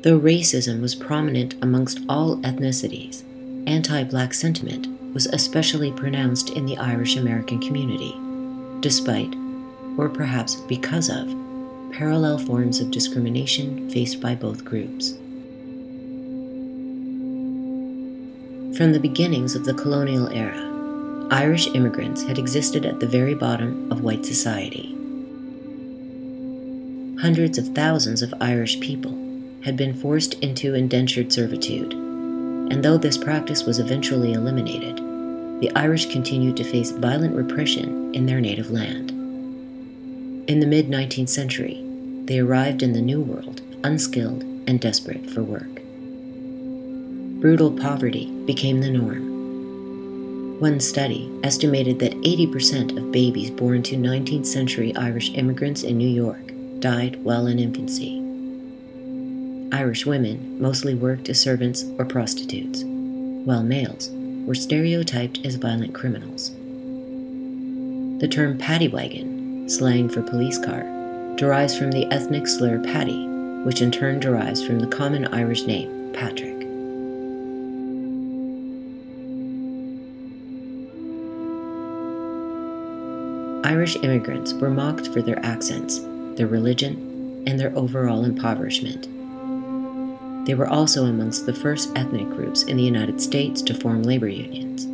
Though racism was prominent amongst all ethnicities, anti-Black sentiment was especially pronounced in the Irish American community, despite, or perhaps because of, parallel forms of discrimination faced by both groups. From the beginnings of the colonial era, Irish immigrants had existed at the very bottom of white society. Hundreds of thousands of Irish people had been forced into indentured servitude, and though this practice was eventually eliminated, the Irish continued to face violent repression in their native land. In the mid-19th century, they arrived in the New World unskilled and desperate for work. Brutal poverty became the norm. One study estimated that 80% of babies born to 19th century Irish immigrants in New York died while in infancy. Irish women mostly worked as servants or prostitutes, while males were stereotyped as violent criminals. The term paddy wagon, slang for police car, derives from the ethnic slur paddy, which in turn derives from the common Irish name Patrick. Irish immigrants were mocked for their accents, their religion, and their overall impoverishment. They were also amongst the first ethnic groups in the United States to form labor unions.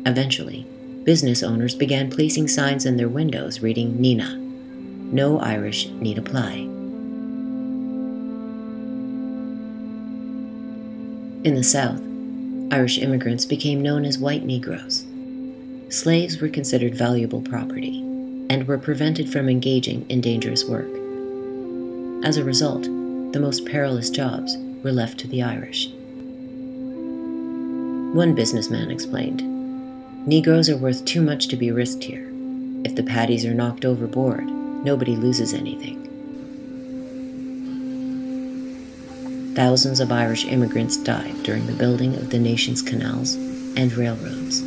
Eventually, business owners began placing signs in their windows reading NINA, "No Irish Need Apply." In the South, Irish immigrants became known as white Negroes. Slaves were considered valuable property and were prevented from engaging in dangerous work. As a result, the most perilous jobs were left to the Irish. One businessman explained, "Negroes are worth too much to be risked here. If the paddies are knocked overboard, nobody loses anything." Thousands of Irish immigrants died during the building of the nation's canals and railroads.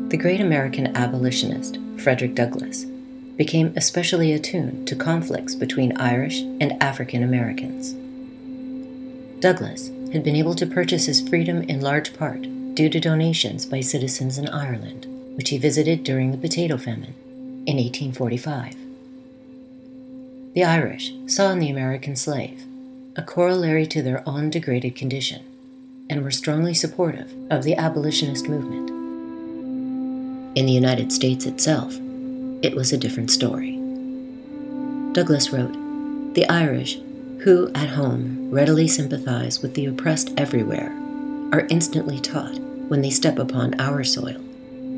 The great American abolitionist, Frederick Douglass, became especially attuned to conflicts between Irish and African Americans. Douglass had been able to purchase his freedom in large part due to donations by citizens in Ireland, which he visited during the potato famine in 1845. The Irish saw in the American slave a corollary to their own degraded condition and were strongly supportive of the abolitionist movement. In the United States itself, it was a different story. Douglass wrote, "The Irish, who at home readily sympathize with the oppressed everywhere, are instantly taught, when they step upon our soil,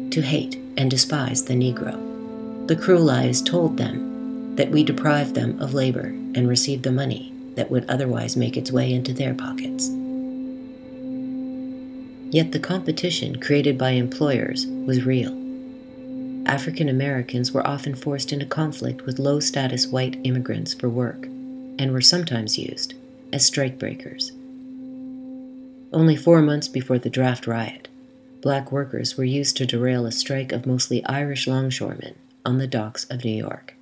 to hate and despise the Negro. The cruel lie is told them that we deprive them of labor and receive the money that would otherwise make its way into their pockets." Yet the competition created by employers was real. African Americans were often forced into conflict with low-status white immigrants for work, and were sometimes used as strikebreakers. Only 4 months before the draft riot, Black workers were used to derail a strike of mostly Irish longshoremen on the docks of New York.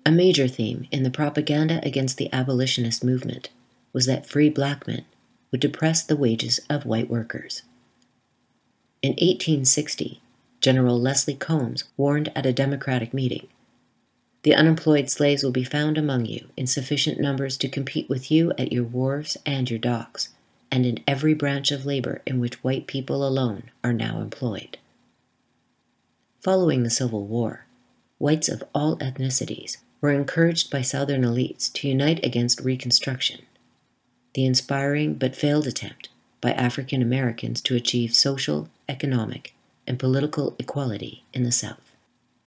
A major theme in the propaganda against the abolitionist movement was that free Black men would depress the wages of white workers. In 1860, General Leslie Combs warned at a Democratic meeting, "The unemployed slaves will be found among you in sufficient numbers to compete with you at your wharves and your docks, and in every branch of labor in which white people alone are now employed." Following the Civil War, whites of all ethnicities were encouraged by Southern elites to unite against Reconstruction, the inspiring but failed attempt by African Americans to achieve social, economic, and political equality in the South.